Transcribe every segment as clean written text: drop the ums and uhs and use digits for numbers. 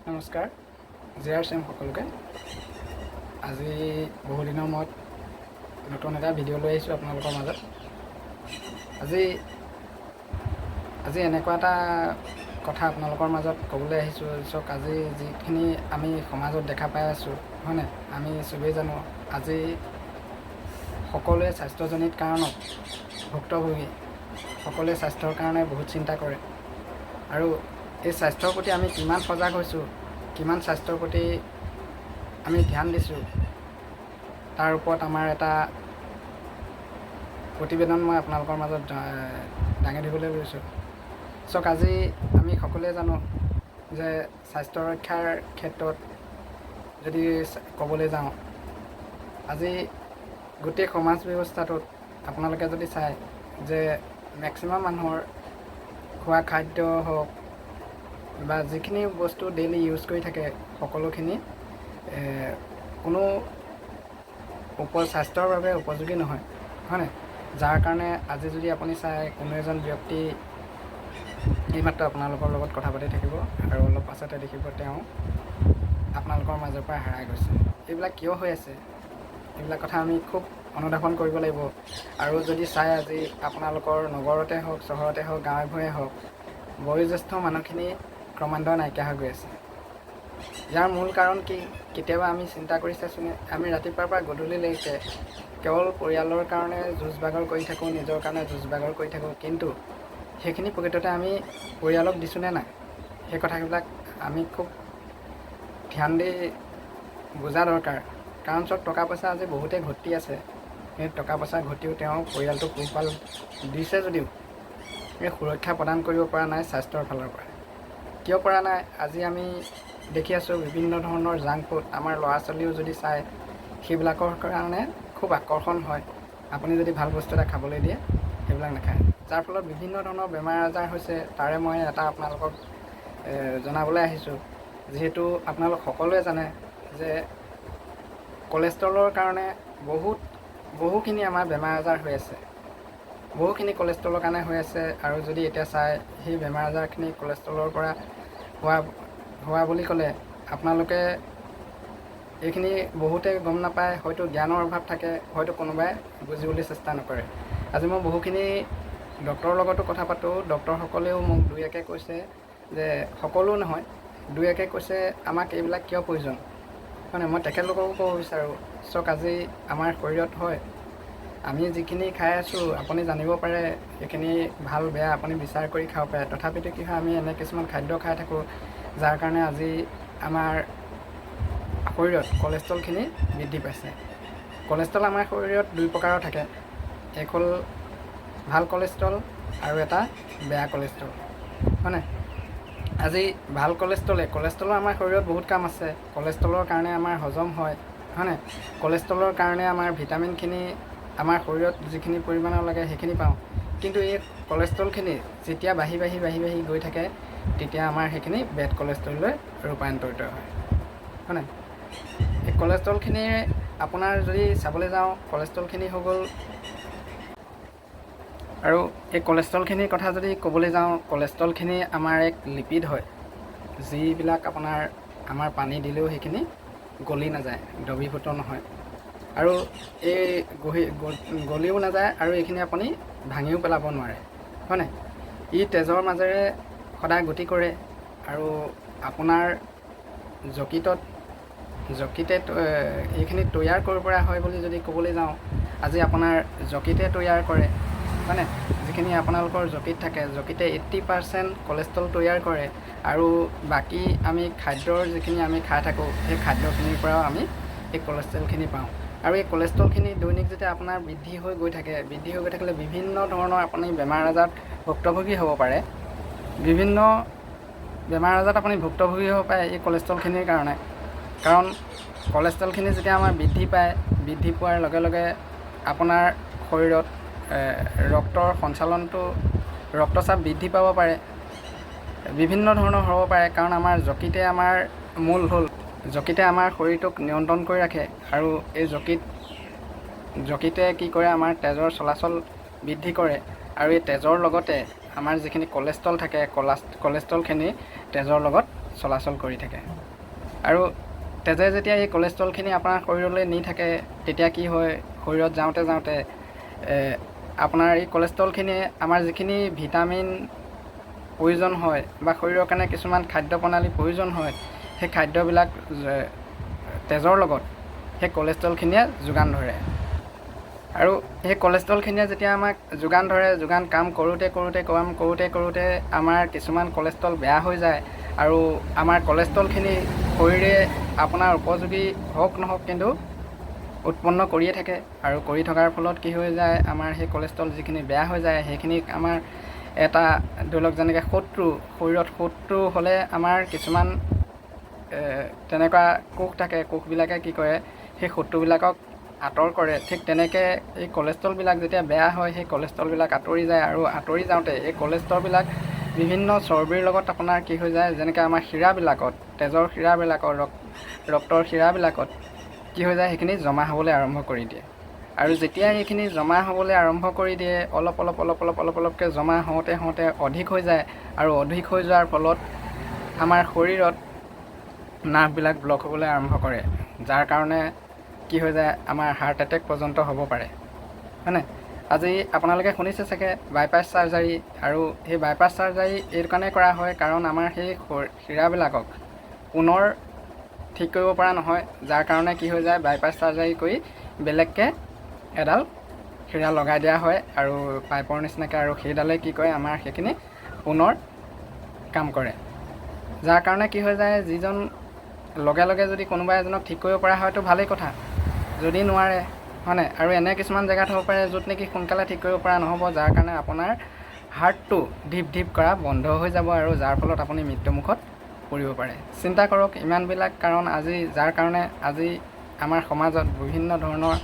নমস্কাৰ, JR সকলোকে। আজি বহুদিনৰ মূৰত নতুন এটা ভিডিঅ' লৈ আহিছোঁ আপোনালোকৰ মাজত। আজি এনেকুৱা এটা কথা আপোনালোকৰ মাজত ক'বলৈ আহিছোঁ। চাওক, আজি যিখিনি আমি সমাজত দেখা পাই আছোঁ, হয়নে? আমি চবেই জানো আজি সকলোৱে স্বাস্থ্যজনিত কাৰণত ভুক্তভোগী। সকলোৱে স্বাস্থ্যৰ কাৰণে বহুত চিন্তা কৰে আৰু এই স্বাস্থ্যৰ প্ৰতি আমি কিমান সজাগ হৈছোঁ, কিমান স্বাস্থ্যৰ প্ৰতি আমি ধ্যান দিছোঁ, তাৰ ওপৰত আমাৰ এটা প্ৰতিবেদন মই আপোনালোকৰ মাজত দাঙি ধৰিবলৈ লৈছোঁ। চাওক, আজি আমি সকলোৱে জানো যে স্বাস্থ্য ৰক্ষাৰ ক্ষেত্ৰত যদি ক'বলৈ যাওঁ, আজি গোটেই সমাজ ব্যৱস্থাটোত আপোনালোকে যদি চায় যে মেক্সিমাম মানুহৰ খোৱা খাদ্য হওক বা যিখিনি বস্তু ডেইলি ইউজ কৰি থাকে, সকলোখিনি কোনো স্বাস্থ্যৰ বাবে উপযোগী নহয়, হয়নে? যাৰ কাৰণে আজি যদি আপুনি চায়, কোনো এজন ব্যক্তি এইমাত্ৰ আপোনালোকৰ লগত কথা পাতি থাকিব আৰু অলপ পাছতে দেখিব তেওঁ আপোনালোকৰ মাজৰ পৰা হেৰাই গৈছে। এইবিলাক কিয় হৈ আছে? এইবিলাক কথা আমি খুব অনুধাৱন কৰিব লাগিব। আৰু যদি চায়, আজি আপোনালোকৰ নগৰতে হওক, চহৰতে হওক, গাঁৱে ভূঞে হওক, বয়োজ্যেষ্ঠ মানুহখিনি ক্ৰমান্বয়ে নাইকিয়া হৈ গৈ আছে। ইয়াৰ মূল কাৰণ কি? কেতিয়াবা আমি চিন্তা কৰি চাইছোঁনে? আমি ৰাতিপুৱাৰ পৰা গধূলিলৈকে কেৱল পৰিয়ালৰ কাৰণে যুঁজ বাগৰ কৰি থাকোঁ, নিজৰ কাৰণে যুঁজ বাগৰ কৰি থাকোঁ, কিন্তু সেইখিনি প্ৰকৃততে আমি পৰিয়ালক দিছোঁনে নাই? সেই কথাবিলাক আমি খুব ধ্যান দি বুজা দৰকাৰ। কাৰণ চাওক, টকা পইচা আজি বহুতেই ঘটি আছে। সেই টকা পইচা ঘটিও তেওঁ পৰিয়ালটোক পোহপাল দিছে যদিও এই সুৰক্ষা প্ৰদান কৰিব পৰা নাই স্বাস্থ্যৰ ফালৰ পৰা। কিয় পৰা নাই? আজি আমি দেখি আছোঁ বিভিন্ন ধৰণৰ জাংক ফুড। আমাৰ ল'ৰা ছোৱালীও যদি চায়, সেইবিলাকৰ কাৰণে খুব আকৰ্ষণ হয়। আপুনি যদি ভাল বস্তু এটা খাবলৈ দিয়ে, সেইবিলাক নাখায়, যাৰ ফলত বিভিন্ন ধৰণৰ বেমাৰ আজাৰ হৈছে। তাৰে মই এটা আপোনালোকক জনাবলৈ আহিছোঁ। যিহেতু আপোনালোক সকলোৱে জানে যে কলেষ্ট্ৰলৰ কাৰণে বহুখিনি আমাৰ বেমাৰ আজাৰ হৈ আছে। বহুখিনি কলেষ্ট্ৰলৰ কাৰণে হৈ আছে। আৰু যদি এতিয়া চায়, সেই বেমাৰ আজাৰখিনি কলেষ্ট্ৰলৰ পৰা হোৱা বুলি ক'লে আপোনালোকে এইখিনি বহুতে গম নাপায়, হয়তো জ্ঞানৰ অভাৱ থাকে, হয়তো কোনোবাই বুজিবলৈ চেষ্টা নকৰে। আজি মই বহুখিনি ডক্তৰৰ লগতো কথা পাতোঁ। ডক্তৰসকলেও মোক দুই একে কৈছে যে, সকলো নহয়, দুই একে কৈছে আমাক এইবিলাক কিয় প্ৰয়োজন, মানে মই তেখেতলোককো ক'ব বিচাৰোঁ। চাওক, আজি আমাৰ শৰীৰত হয়, আমি যিখিনি খাই আছোঁ, আপুনি জানিব পাৰে সেইখিনি ভাল বেয়া আপুনি বিচাৰ কৰি খাব পাৰে। তথাপিতো কি হয়, আমি এনে কিছুমান খাদ্য খাই থাকোঁ, যাৰ কাৰণে আজি আমাৰ শৰীৰত কলেষ্ট্ৰলখিনি বৃদ্ধি পাইছে। কলেষ্ট্ৰল আমাৰ শৰীৰত দুই প্ৰকাৰৰ থাকে। এক হ'ল ভাল কলেষ্ট্ৰল আৰু এটা বেয়া কলেষ্ট্ৰল, হয়নে? আজি ভাল কলেষ্ট্ৰলৰ আমাৰ শৰীৰত বহুত কাম আছে। কলেষ্ট্ৰলৰ কাৰণে আমাৰ হজম হয়, হয়নে? কলেষ্ট্ৰলৰ কাৰণে আমাৰ ভিটামিনখিনি আমাৰ শৰীৰত যিখিনি পৰিমাণৰ লাগে সেইখিনি পাওঁ। কিন্তু এই কলেষ্ট্ৰলখিনি যেতিয়া বাঢ়ি গৈ থাকে, তেতিয়া আমাৰ সেইখিনি বেড কলেষ্ট্ৰললৈ ৰূপান্তৰিত হয়, হয়নে? এই কলেষ্ট্ৰলখিনি আপোনাৰ যদি চাবলৈ যাওঁ, কলেষ্ট্ৰলখিনি হৈ গ'ল, আৰু এই কলেষ্ট্ৰলখিনিৰ কথা যদি ক'বলৈ যাওঁ, কলেষ্ট্ৰলখিনি আমাৰ এক লিপিড হয়, যিবিলাক আমাৰ পানী দিলেও সেইখিনি গলি নাযায়, দ্ৰৱীভূত নহয়, আৰু এই গলিও নাযায়, আৰু এইখিনি আপুনি ভাঙিও পেলাব নোৱাৰে, হয়নে? ই তেজৰ মাজেৰে সদায় গতি কৰে আৰু আপোনাৰ যকৃতে এইখিনি তৈয়াৰ কৰিব পৰা হয় বুলি যদি ক'বলৈ যাওঁ, আজি আপোনাৰ যকৃতে তৈয়াৰ কৰে, হয়নে? যিখিনি আপোনালোকৰ যকৃত থাকে, যকৃতে 80% কলেষ্ট্ৰল তৈয়াৰ কৰে, আৰু বাকী আমি খাদ্যৰ যিখিনি আমি খাই থাকোঁ, সেই খাদ্যখিনিৰ পৰাও আমি এই কলেষ্ট্ৰলখিনি পাওঁ। আৰু এই কলেষ্ট্ৰলখিনি দৈনিক যেতিয়া আপোনাৰ বৃদ্ধি হৈ গৈ থাকিলে বিভিন্ন ধৰণৰ আপুনি বেমাৰ আজাৰত ভুক্তভোগী হ'ব পাৰে। বিভিন্ন বেমাৰ আজাৰত আপুনি ভুক্তভোগী হ'ব পাৰে এই কলেষ্ট্ৰলখিনিৰ কাৰণে। কাৰণ কলেষ্ট্ৰলখিনি যেতিয়া আমাৰ বৃদ্ধি পোৱাৰ লগে লগে আপোনাৰ শৰীৰত ৰক্তৰ সঞ্চালনটো, ৰক্তচাপ বৃদ্ধি পাব পাৰে, বিভিন্ন ধৰণৰ হ'ব পাৰে। কাৰণ আমাৰ যকৃতে আমাৰ যকৃতে আমাৰ শৰীৰটোক নিয়ন্ত্ৰণ কৰি ৰাখে, আৰু এই যকৃতে কি কৰে, আমাৰ তেজৰ চলাচল বৃদ্ধি কৰে, আৰু এই তেজৰ লগতে আমাৰ যিখিনি কলেষ্ট্ৰল থাকে, কলেষ্ট্ৰলখিনি তেজৰ লগত চলাচল কৰি থাকে। আৰু তেজে যেতিয়া এই কলেষ্ট্ৰলখিনি আপোনাৰ শৰীৰলৈ নি থাকে, তেতিয়া কি হয়, শৰীৰত যাওঁতে যাওঁতে আপোনাৰ এই কলেষ্ট্ৰলখিনিয়ে আমাৰ যিখিনি ভিটামিন প্ৰয়োজন হয় বা শৰীৰৰ কাৰণে কিছুমান খাদ্য প্ৰণালী প্ৰয়োজন হয়, সেই খাদ্যবিলাক তেজৰ লগত সেই কলেষ্ট্ৰলখিনিয়ে যোগান ধৰে। আৰু সেই কলেষ্ট্ৰলখিনিয়ে যেতিয়া আমাক যোগান ধৰে, কাম কৰোঁতে আমাৰ কিছুমান কলেষ্ট্ৰল বেয়া হৈ যায়। আৰু আমাৰ কলেষ্ট্ৰলখিনি শৰীৰে আপোনাৰ উপযোগী হওক নহওক কিন্তু উৎপন্ন কৰিয়ে থাকে। আৰু কৰি থকাৰ ফলত কি হৈ যায়, আমাৰ সেই কলেষ্ট্ৰল যিখিনি বেয়া হৈ যায়, সেইখিনি আমাৰ এটা ধৰি লওক যেনেকৈ শৰীৰত শত্ৰু হ'লে আমাৰ কিছুমান তেনেকুৱা কোষ থাকে, কোষবিলাকে কি কৰে, সেই শত্ৰুবিলাকক আঁতৰ কৰে। ঠিক তেনেকৈ এই কলেষ্ট্ৰলবিলাক যেতিয়া বেয়া হয়, সেই কলেষ্ট্ৰলবিলাক আঁতৰি যায়। আৰু আঁতৰি যাওঁতে এই কলেষ্ট্ৰলবিলাক বিভিন্ন চৰ্বিৰ লগত আপোনাৰ কি হৈ যায়, যেনেকৈ আমাৰ শিৰাবিলাকত, তেজৰ শিৰাবিলাকত, ৰক্তৰ শিৰাবিলাকত কি হৈ যায়, সেইখিনি জমা হ'বলৈ আৰম্ভ কৰি দিয়ে। আৰু যেতিয়া এইখিনি জমা হ'বলৈ আৰম্ভ কৰি দিয়ে, অলপকৈ জমা হওঁতে অধিক হৈ যায়। আৰু অধিক হৈ যোৱাৰ ফলত আমাৰ শৰীৰত নাৰ্ভবিলাক ব্লক হ'বলৈ আৰম্ভ কৰে, যাৰ কাৰণে কি হৈ যায়, আমাৰ হাৰ্ট এটেক পৰ্যন্ত হ'ব পাৰে, হয়নে? আজি আপোনালোকে শুনিছে চাগে বাইপাছ চাৰ্জাৰী। আৰু সেই বাইপাছ চাৰ্জাৰী এইটো কাৰণে কৰা হয়, কাৰণ আমাৰ সেই শিৰাবিলাকক পুনৰ ঠিক কৰিব পৰা নহয়, যাৰ কাৰণে কি হৈ যায়, বাইপাছ চাৰ্জাৰী কৰি বেলেগকৈ এডাল শিৰা লগাই দিয়া হয় আৰু পাইপৰ নিচিনাকৈ। আৰু সেইডালে কি কৰে, আমাৰ সেইখিনি পুনৰ কাম কৰে, যাৰ কাৰণে কি হৈ যায়, যিজন লগে লগে যদি কোনোবা এজনক ঠিক কৰিব পৰা হয়তো ভালেই কথা, যদি নোৱাৰে, হয়নে? আৰু এনে কিছুমান জেগাত হ'ব পাৰে য'ত নেকি সোনকালে ঠিক কৰিব পৰা নহ'ব, যাৰ কাৰণে আপোনাৰ হাৰ্টটো ঢিপ কৰা বন্ধ হৈ যাব, আৰু যাৰ ফলত আপুনি মৃত্যুমুখত পৰিব পাৰে। চিন্তা কৰক ইমানবিলাক কাৰণ যাৰ কাৰণে আজি আমাৰ সমাজত বিভিন্ন ধৰণৰ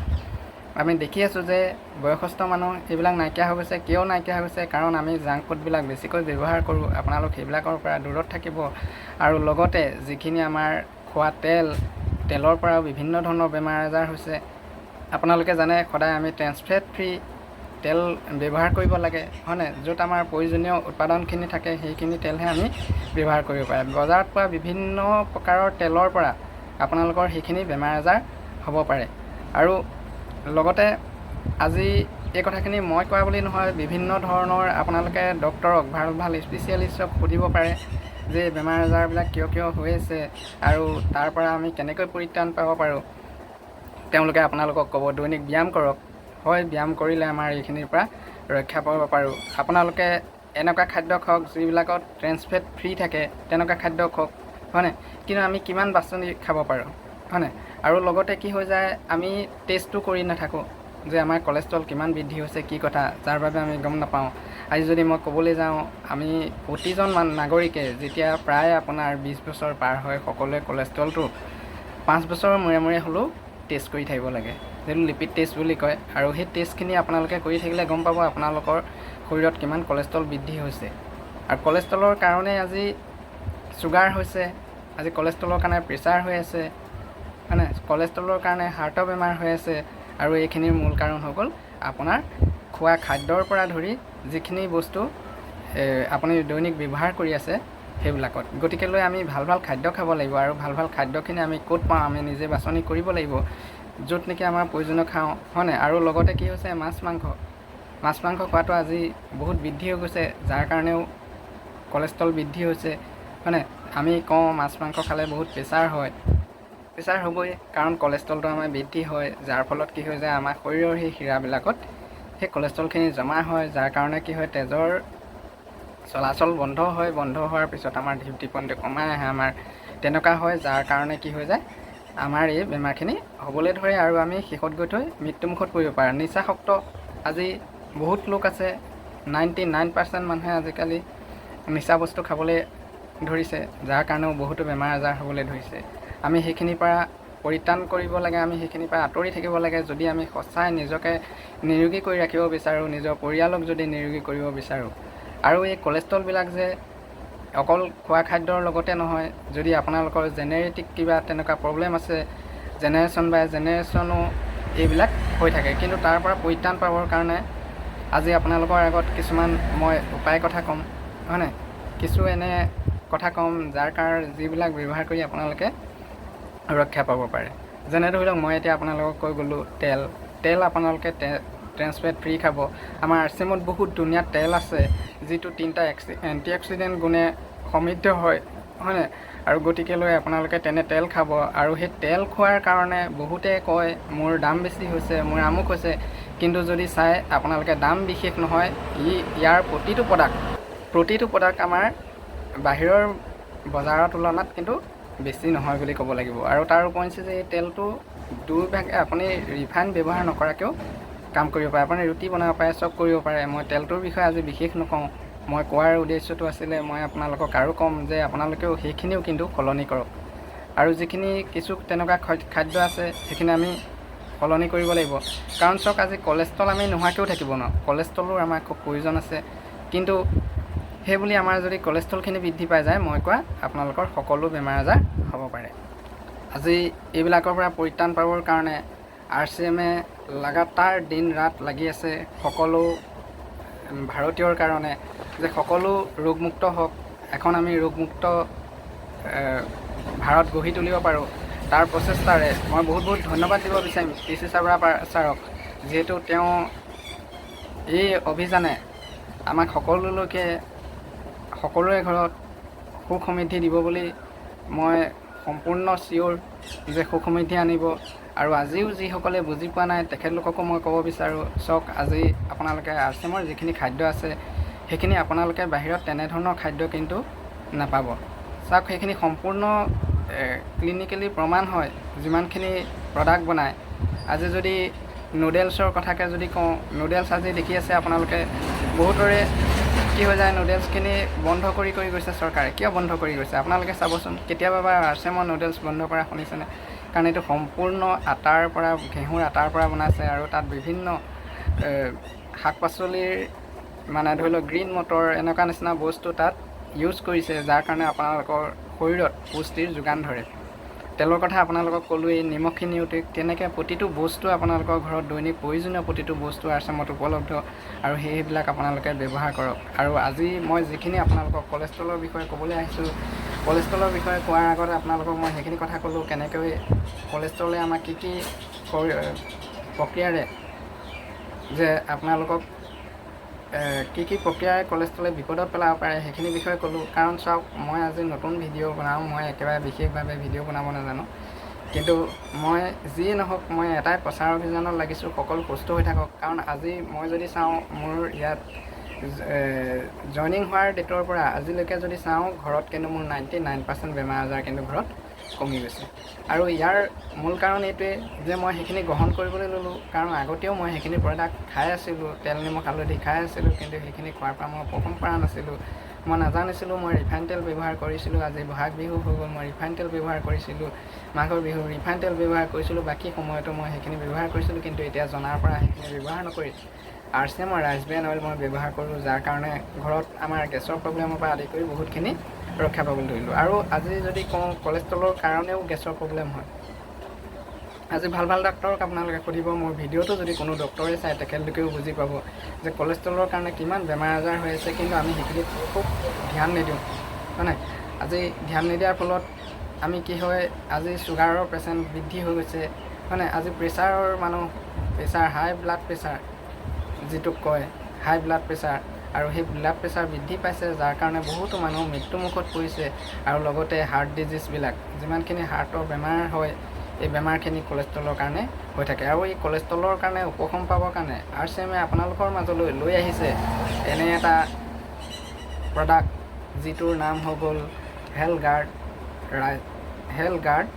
আমি দেখি আছোঁ যে বয়সস্থ মানুহ এইবিলাক নাইকিয়া হৈ গৈছে। কিয় নাইকিয়া হৈ গৈছে? কাৰণ আমি জাংক ফুডবিলাক বেছিকৈ ব্যৱহাৰ কৰোঁ। আপোনালোক সেইবিলাকৰ পৰা দূৰত থাকিব। আৰু লগতে যিখিনি আমাৰ খোৱা তেলৰ পৰাও বিভিন্ন ধৰণৰ বেমাৰ আজাৰ হৈছে। আপোনালোকে জানে সদায় আমি ট্ৰেন্সফেট ফ্ৰী তেল ব্যৱহাৰ কৰিব লাগে, হয়নে? য'ত আমাৰ প্ৰয়োজনীয় উৎপাদনখিনি থাকে, সেইখিনি তেলহে আমি ব্যৱহাৰ কৰিব পাৰে। বজাৰত পোৱা বিভিন্ন প্ৰকাৰৰ তেলৰ পৰা আপোনালোকৰ সেইখিনি বেমাৰ আজাৰ হ'ব পাৰে। আৰু লগতে আজি এই কথাখিনি মই কোৱা বুলি নহয়, বিভিন্ন ধৰণৰ আপোনালোকে ডক্তৰক, ভাল স্পেচিয়েলিষ্টক সুধিব পাৰে যে বেমাৰ আজাৰবিলাক কিয় হৈ আছে আৰু তাৰ পৰা আমি কেনেকৈ পৰিত্ৰাণ পাব পাৰোঁ। তেওঁলোকে আপোনালোকক ক'ব দৈনিক ব্যায়াম কৰক। হয়, ব্যায়াম কৰিলে আমাৰ এইখিনিৰ পৰা ৰক্ষা পাব পাৰোঁ। আপোনালোকে এনেকুৱা খাদ্য খাওক যিবিলাকত ট্ৰেন্সফেট ফ্ৰী থাকে, তেনেকুৱা খাদ্য খাওক, হয়নে? কিন্তু আমি কিমান বাছনি খাব পাৰোঁ, হয়নে? আৰু লগতে কি হৈ যায়, আমি টেষ্টটো কৰি নাথাকোঁ যে আমাৰ কলেষ্ট্ৰল কিমান বৃদ্ধি হৈছে, কি কথা, যাৰ বাবে আমি গম নাপাওঁ। আজি যদি মই ক'বলৈ যাওঁ, আমি প্ৰতিজন নাগৰিকে যেতিয়া প্ৰায় আপোনাৰ 20 বছৰ পাৰ হয়, সকলোৱে কলেষ্ট্ৰলটো 5 বছৰৰ মূৰে হ'লেও টেষ্ট কৰি থাকিব লাগে, যিটো লিপিড টেষ্ট বুলি কয়। আৰু সেই টেষ্টখিনি আপোনালোকে কৰি থাকিলে গম পাব আপোনালোকৰ শৰীৰত কিমান কলেষ্ট্ৰল বৃদ্ধি হৈছে। আৰু কলেষ্ট্ৰলৰ কাৰণে আজি চুগাৰ হৈছে, আজি কলেষ্ট্ৰলৰ কাৰণে প্ৰেছাৰ হৈ আছে, হয়নে? কলেষ্ট্ৰলৰ কাৰণে হাৰ্টৰ বেমাৰ হৈ আছে। আৰু এইখিনিৰ মূল কাৰণ হৈ গ'ল আপোনাৰ খোৱা খাদ্যৰ পৰা ধৰি যিখিনি বস্তু আপুনি দৈনিক ব্যৱহাৰ কৰি আছে সেইবিলাকত। গতিকেলৈ আমি ভাল খাদ্য খাব লাগিব। আৰু ভাল খাদ্যখিনি আমি ক'ত পাওঁ, আমি নিজে বাছনি কৰিব লাগিব, য'ত নেকি আমাৰ প্ৰয়োজনীয় খাওঁ, হয়নে? আৰু লগতে কি হৈছে, মাছ মাংস খোৱাটো আজি বহুত বৃদ্ধি হৈ গৈছে, যাৰ কাৰণেও কলেষ্ট্ৰল বৃদ্ধি হৈছে, হয়নে? আমি কওঁ মাছ মাংস খালে বহুত প্ৰেছাৰ হয়, প্ৰেছাৰ হ'বই, কাৰণ কলেষ্ট্ৰলটো আমাৰ বৃদ্ধি হয়, যাৰ ফলত কি হৈ যায়, আমাৰ শৰীৰৰ সেই শিৰাবিলাকত সেই কলেষ্ট্ৰলখিনি জমা হয়, যাৰ কাৰণে কি হয়, তেজৰ চলাচল বন্ধ হয়। বন্ধ হোৱাৰ পিছত আমাৰ ঢিপনিটো কমাই আহে, আমাৰ তেনেকুৱা হয়, যাৰ কাৰণে কি হৈ যায়, আমাৰ এই বেমাৰখিনি হ'বলৈ ধৰে। আৰু আমি শেষত গৈ থৈ মৃত্যুমুখত পৰিব পাৰে। নিচাসক্ত আজি বহুত লোক আছে, 99% মানুহে আজিকালি নিচা বস্তু খাবলৈ ধৰিছে, যাৰ কাৰণেও বহুতো বেমাৰ আজাৰ হ'বলৈ ধৰিছে। আমি সেইখিনিৰ পৰা পৰিত্ৰাণ কৰিব লাগে, আমি সেইখিনিৰ পৰা আঁতৰি থাকিব লাগে। যদি আমি সঁচাই নিজকে নিৰোগী কৰি ৰাখিব বিচাৰোঁ, নিজৰ পৰিয়ালক যদি নিৰোগী কৰিব বিচাৰোঁ। আৰু এই কলেষ্ট্ৰলবিলাক যে অকল খোৱা খাদ্যৰ লগতে নহয়, যদি আপোনালোকৰ জেনেৰেটিক কিবা তেনেকুৱা প্ৰব্লেম আছে, জেনেৰেশ্যন বাই জেনেৰেশ্যনো এইবিলাক হৈ থাকে। কিন্তু তাৰ পৰা পৰিত্ৰাণ পাবৰ কাৰণে আজি আপোনালোকৰ আগত কিছুমান মই উপায় কথা ক'ম, হয়নে? কিছু এনে কথা ক'ম যিবিলাক ব্যৱহাৰ কৰি আপোনালোকে ৰক্ষা পাব পাৰে। যেনে ধৰি লওক মই এতিয়া আপোনালোকক কৈ গ'লোঁ তেল আপোনালোকে ট্ৰেন্সফেট ফ্ৰী খাব। আমাৰ RCMত বহুত ধুনীয়া তেল আছে যিটো 3টা এণ্টি অক্সিডেণ্ট গুণে সমৃদ্ধ হয়নে? আৰু গতিকেলৈ আপোনালোকে তেনে তেল খাব। আৰু সেই তেল খোৱাৰ কাৰণে বহুতে কয় মোৰ দাম বেছি হৈছে, মোৰ আমুক হৈছে, কিন্তু যদি চাই আপোনালোকে দাম বিশেষ নহয়। ইয়াৰ প্ৰতিটো প্ৰডাক্ট আমাৰ বাহিৰৰ বজাৰৰ তুলনাত কিন্তু বেছি নহয় বুলি ক'ব লাগিব। আৰু তাৰ উপৰিঞ্চি যে এই তেলটো দুভাগে আপুনি ৰিফাইন ব্যৱহাৰ নকৰাকৈও কাম কৰিব পাৰে। আপুনি ৰুটি বনাব পাৰে, চব কৰিব পাৰে। মই তেলটোৰ বিষয়ে আজি বিশেষ নকওঁ। মই কোৱাৰ উদ্দেশ্যটো আছিলে মই আপোনালোকক আৰু ক'ম যে আপোনালোকেও সেইখিনিও কিন্তু সলনি কৰক। আৰু যিখিনি কিছু তেনেকুৱা খাদ্য আছে সেইখিনি আমি সলনি কৰিব লাগিব। কাৰণ চাওক আজি কলেষ্ট্ৰল আমি নোহোৱাকৈও থাকিব নোৱাৰোঁ। কলেষ্ট্ৰলৰ আমাৰ খুব প্ৰয়োজন আছে, কিন্তু সেইবুলি আমাৰ যদি কলেষ্ট্ৰলখিনি বৃদ্ধি পাই যায় মই কোৱা আপোনালোকৰ সকলো বেমাৰ আজাৰ হ'ব পাৰে। আজি এইবিলাকৰ পৰা পৰিত্ৰাণ পাবৰ কাৰণে RCMে লাগাতাৰ দিন ৰাত লাগি আছে সকলো ভাৰতীয়ৰ কাৰণে যে সকলো ৰোগমুক্ত হওক, এখন আমি ৰোগমুক্ত ভাৰত গঢ়ি তুলিব পাৰোঁ। তাৰ প্ৰচেষ্টাৰে মই বহুত ধন্যবাদ দিব বিচাৰিম PC চাবৰা ছাৰক, যিহেতু তেওঁ এই অভিযানে আমাক সকলোৰে ঘৰত সুখ সমৃদ্ধি দিব বুলি মই সম্পূৰ্ণ চিয়'ৰ যে সুখ সমৃদ্ধি আনিব। আৰু আজিও যিসকলে বুজি পোৱা নাই তেখেতলোককো মই ক'ব বিচাৰোঁ, চাওক আজি আপোনালোকে RCMৰ যিখিনি খাদ্য আছে সেইখিনি আপোনালোকে বাহিৰত তেনেধৰণৰ খাদ্য কিন্তু নাপাব। চাওক সেইখিনি সম্পূৰ্ণ ক্লিনিকেলি প্ৰমাণ হয় যিমানখিনি প্ৰডাক্ট বনায়। আজি যদি নুডেলছৰ কথাকে যদি কওঁ, নুডেলছ আজি দেখি আছে আপোনালোকে বহুতৰে কি হৈ যায়, নুডেলছখিনি বন্ধ কৰি গৈছে চৰকাৰে। কিয় বন্ধ কৰি গৈছে আপোনালোকে চাবচোন। কেতিয়াবা RCMৰ নুডেলছ বন্ধ কৰা শুনিছেনে? কাৰণ এইটো সম্পূৰ্ণ ঘেঁহুৰ আটাৰ পৰা বনাইছে আৰু তাত বিভিন্ন শাক পাচলিৰ মানে ধৰি লওক গ্ৰীণ মটৰ এনেকুৱা নিচিনা বস্তু তাত ইউজ কৰিছে, যাৰ কাৰণে আপোনালোকৰ শৰীৰত পুষ্টিৰ যোগান ধৰে। তেলৰ কথা আপোনালোকক ক'লোৱেই, নিমখখিনিও তেনেকৈ প্ৰতিটো বস্তু আপোনালোকৰ ঘৰত দৈনিক প্ৰয়োজনীয় প্ৰতিটো বস্তু RCMত উপলব্ধ, আৰু সেইবিলাক আপোনালোকে ব্যৱহাৰ কৰক। আৰু আজি মই যিখিনি আপোনালোকক কলেষ্ট্ৰলৰ বিষয়ে ক'বলৈ আহিছোঁ, কলেষ্ট্ৰলৰ বিষয়ে কোৱাৰ আগতে আপোনালোকক মই সেইখিনি কথা ক'লোঁ, কেনেকৈ কলেষ্ট্ৰলে আমাক কি প্ৰক্ৰিয়াৰে যে আপোনালোকক কি প্ৰক্ৰিয়াৰে কলেষ্ট্ৰলে বিপদত পেলাব পাৰে সেইখিনি বিষয়ে ক'লোঁ। কাৰণ চাওক মই আজি নতুন ভিডিঅ' বনাওঁ, মই একেবাৰে বিশেষভাৱে ভিডিঅ' বনাব নাজানো, কিন্তু মই যিয়ে নহওক মই এটাই প্ৰচাৰ অভিযানত লাগিছোঁ, সকলো সুস্থ হৈ থাকক। কাৰণ আজি মই যদি চাওঁ মোৰ ইয়াত জইনিং হোৱাৰ ডেটৰ পৰা আজিলৈকে যদি চাওঁ ঘৰত কিন্তু মোৰ 99% বেমাৰ আজাৰ কিন্তু ঘৰত কমি গৈছে। আৰু ইয়াৰ মূল কাৰণ এইটোৱে যে মই সেইখিনি গ্ৰহণ কৰিবলৈ ল'লোঁ। কাৰণ আগতেও মই সেইখিনি প্ৰডাক্ট খাই আছিলোঁ, তেল নিমখ হালধি খাই আছিলোঁ, কিন্তু সেইখিনি খোৱাৰ পৰা মই উপশম পৰা নাছিলোঁ। মই নাজানিছিলোঁ মই ৰিফাইন তেল ব্যৱহাৰ কৰিছিলোঁ। আজি বহাগ বিহু হৈ গ'ল, মই ৰিফাইন তেল ব্যৱহাৰ কৰিছিলোঁ। মাঘৰ বিহু ৰিফাইন তেল ব্যৱহাৰ কৰিছিলোঁ, বাকী সময়তো মই সেইখিনি ব্যৱহাৰ কৰিছিলোঁ। কিন্তু এতিয়া জনাৰ পৰা সেইখিনি ব্যৱহাৰ নকৰি RCMৰ ৰাইচ ব্ৰেন অইল মই ব্যৱহাৰ কৰোঁ, যাৰ কাৰণে ঘৰত আমাৰ গেছৰ প্ৰব্লেমৰ পৰা আদি কৰি বহুতখিনি ৰক্ষা পাবলৈ ধৰিলোঁ। আৰু আজি যদি কওঁ কলেষ্ট্ৰলৰ কাৰণেও গেছৰ প্ৰব্লেম হয়। আজি ভাল ডাক্তৰক আপোনালোকে সুধিব, মোৰ ভিডিঅ'টো যদি কোনো ডক্তৰে চায় তেখেতলোকেও বুজি পাব যে কলেষ্ট্ৰলৰ কাৰণে কিমান বেমাৰ আজাৰ হৈ আছে, কিন্তু আমি সেইখিনিত খুব ধ্যান নিদিওঁ হয়নে? আজি ধ্যান নিদিয়াৰ ফলত আমি কি হয়, আজি চুগাৰৰ পেচেণ্ট বৃদ্ধি হৈ গৈছে হয়নে? আজি প্ৰেছাৰ হাই ব্লাড প্ৰেছাৰ যিটোক কয় হাই ব্লাড প্ৰেছাৰ, আৰু সেই ব্লাড প্ৰেছাৰ বৃদ্ধি পাইছে, যাৰ কাৰণে বহুতো মানুহ মৃত্যুমুখত পৰিছে। আৰু লগতে হাৰ্ট ডিজিজবিলাক যিমানখিনি হাৰ্টৰ বেমাৰ হয়, এই বেমাৰখিনি কলেষ্ট্ৰলৰ কাৰণে হৈ থাকে। আৰু এই কলেষ্ট্ৰলৰ কাৰণে উপশম পাবৰ কাৰণে RCMে আপোনালোকৰ মাজলৈ লৈ আহিছে এনে এটা প্ৰডাক্ট যিটোৰ নাম হৈ গ'ল হেলগাৰ্ড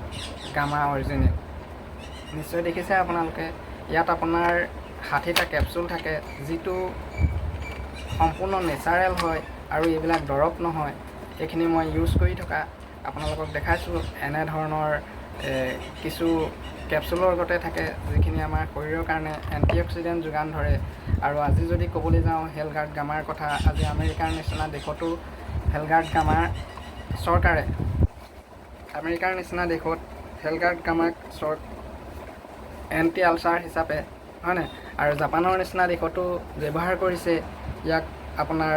গামা অৰিজিনেল। নিশ্চয় দেখিছে আপোনালোকে। ইয়াত আপোনাৰ 60টা কেপচুল থাকে, যিটো সম্পূৰ্ণ নেচাৰেল হয় আৰু এইবিলাক দৰৱ নহয়। এইখিনি মই ইউজ কৰি থকা আপোনালোকক দেখাইছোঁ। এনেধৰণৰ কিছু কেপচুলৰ গতে থাকে যিখিনি আমাৰ শৰীৰৰ কাৰণে এণ্টি অক্সিডেণ্ট যোগান ধৰে। আৰু আজি যদি ক'বলৈ যাওঁ হেলগাৰ্ড গামাৰ কথা, আজি আমেৰিকাৰ নিচিনা দেশতো হেলগাৰ্ড গামাৰ চৰকাৰে আমেৰিকাৰ নিচিনা দেশত হেলগাৰ্ড গামাক এণ্টি আলচাৰ হিচাপে হয়নে? আৰু জাপানৰ নিচিনা দেশতো ব্যৱহাৰ কৰিছে ইয়াক আপোনাৰ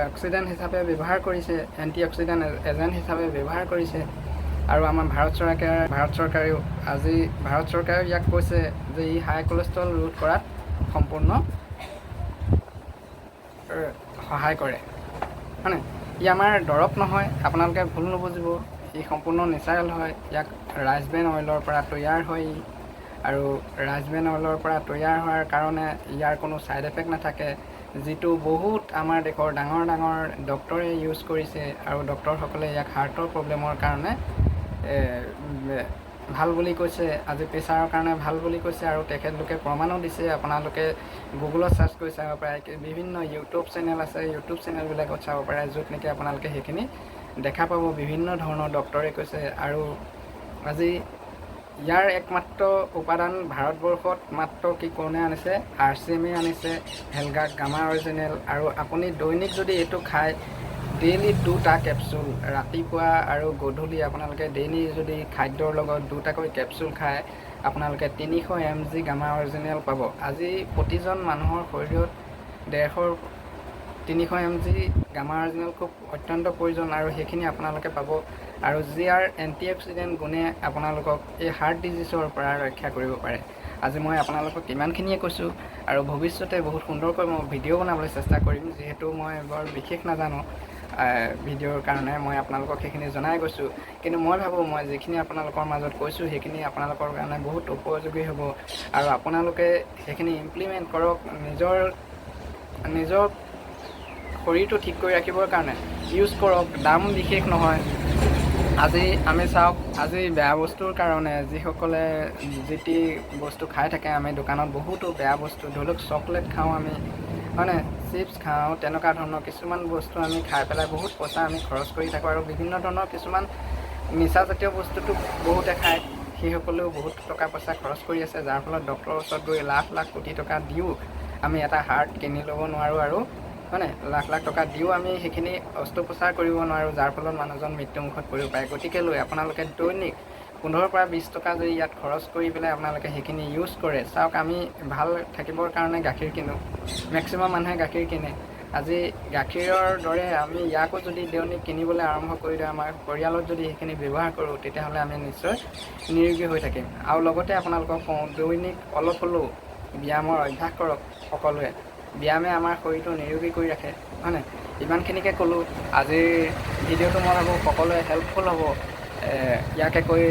অক্সিডেণ্ট হিচাপে ব্যৱহাৰ কৰিছে, এণ্টি-অক্সিডেণ্ট এজেণ্ট হিচাপে ব্যৱহাৰ কৰিছে। আৰু আমাৰ ভাৰত চৰকাৰেও ইয়াক কৈছে যে ই হাই কলেষ্ট্ৰল ৰোধ কৰাত সম্পূৰ্ণ সহায় কৰে, হয়নে? ই আমাৰ দৰৱ নহয়, আপোনালোকে ভুল নুবুজিব। ই সম্পূৰ্ণ নেচাৰেল হয়। ইয়াক ৰাইচব্ৰেন অইলৰ পৰা তৈয়াৰ হয় আৰু ৰাইচব্ৰেন অইলৰ পৰা তৈয়াৰ হোৱাৰ কাৰণে ইয়াৰ কোনো ছাইড এফেক্ট নাথাকে, যিটো বহুত আমাৰ দেশৰ ডাঙৰ ডক্টৰে ইউজ কৰিছে আৰু ডক্টৰসকলে ইয়াক হাৰ্টৰ প্ৰব্লেমৰ কাৰণে ভাল বুলি কৈছে, আজি প্ৰেছাৰৰ কাৰণে ভাল বুলি কৈছে আৰু তেখেতলোকে প্ৰমাণো দিছে। আপোনালোকে গুগলত ছাৰ্চ কৰি চাব পাৰে, বিভিন্ন ইউটিউব চেনেল আছে, ইউটিউব চেনেলবিলাকত চাব পাৰে, য'ত নেকি আপোনালোকে সেইখিনি দেখা পাব। বিভিন্ন ধৰণৰ ডক্টৰে কৈছে। আৰু আজি ইয়াৰ একমাত্ৰ উপাদান ভাৰতবৰ্ষত মাত্ৰ কি কোনে আনিছে? RCMA আনিছে, হেলগা গামা অৰিজিনেল। আৰু আপুনি দৈনিক যদি এইটো খায়, ডেইলি 2টা কেপচুল, ৰাতিপুৱা আৰু গধূলি আপোনালোকে ডেইলি যদি খাদ্যৰ লগত 2টাকৈ কেপচুল খায়, আপোনালোকে 300 mg গামা অৰিজিনেল পাব। আজি প্ৰতিজন মানুহৰ শৰীৰত 300 mg গামা অৰিজিনেল খুব অত্যন্ত প্ৰয়োজন আৰু সেইখিনি আপোনালোকে পাব। আৰু ইয়াৰ এণ্টি-অক্সিডেণ্ট গুণে আপোনালোকক এই হাৰ্ট ডিজিজৰ পৰা ৰক্ষা কৰিব পাৰে। আজি মই আপোনালোকক ইমানখিনিয়ে কৈছোঁ আৰু ভৱিষ্যতে বহুত সুন্দৰকৈ মই ভিডিঅ' বনাবলৈ চেষ্টা কৰিম। যিহেতু মই বৰ বিশেষ নাজানো ভিডিঅ'ৰ কাৰণে, মই আপোনালোকক সেইখিনি জনাই গৈছোঁ। কিন্তু মই ভাবোঁ মই যিখিনি আপোনালোকৰ মাজত কৈছোঁ সেইখিনি আপোনালোকৰ কাৰণে বহুত উপযোগী হ'ব আৰু আপোনালোকে সেইখিনি ইমপ্লিমেণ্ট কৰক। নিজৰ শৰীৰটো ঠিক কৰি ৰাখিবৰ কাৰণে ইউজ কৰক। দাম বিশেষ নহয়। আজি আমি চাওক, আজি বেয়া বস্তুৰ কাৰণে যিসকলে যি টি বস্তু খাই থাকে, আমি দোকানত বহুতো বেয়া বস্তু, ধৰি লওক চকলেট খাওঁ আমি, হয়নে, চিপছ খাওঁ, তেনেকুৱা ধৰণৰ কিছুমান বস্তু আমি খাই পেলাই বহুত পইচা আমি খৰচ কৰি থাকোঁ। আৰু বিভিন্ন ধৰণৰ কিছুমান নিচাজাতীয় বস্তুটো বহুতে খায়, সেইসকলেও বহুত টকা পইচা খৰচ কৰি আছে, যাৰ ফলত ডক্টৰৰ ওচৰত গৈ লাখ কোটি টকা দিও আমি এটা হাৰ্ট কিনি ল'ব নোৱাৰোঁ আৰু হয়নে, লাখ টকা দিও আমি সেইখিনি অস্ত্ৰোপচাৰ কৰিব নোৱাৰোঁ, যাৰ ফলত মানুহজন মৃত্যুমুখত পৰিব পাৰে। গতিকে আপোনালোকে দৈনিক 15 পৰা 20 টকা যদি ইয়াত খৰচ কৰি পেলাই আপোনালোকে সেইখিনি ইউজ কৰে। চাওক, আমি ভাল থাকিবৰ কাৰণে গাখীৰ কিনো, মেক্সিমাম মানুহে গাখীৰ কিনে। আজি গাখীৰৰ দৰে আমি ইয়াকো যদি দৈনিক কিনিবলৈ আৰম্ভ কৰি দিওঁ, আমাৰ পৰিয়ালত যদি সেইখিনি ব্যৱহাৰ কৰোঁ, তেতিয়াহ'লে আমি নিশ্চয় নিৰোগী হৈ থাকিম। আৰু লগতে আপোনালোকক কওঁ, দৈনিক অলপ হ'লেও ব্যায়ামৰ অভ্যাস কৰক সকলোৱে। ব্যায়ামে আমাৰ শৰীৰটো নিৰোগী কৰি ৰাখে, হয়নে? ইমানখিনিকে ক'লোঁ। আজিৰ ভিডিঅ'টো মই ভাবোঁ সকলোৱে হেল্পফুল হ'ব। ইয়াকে কৈ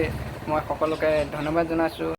মই সকলোকে ধন্যবাদ জনাইছোঁ।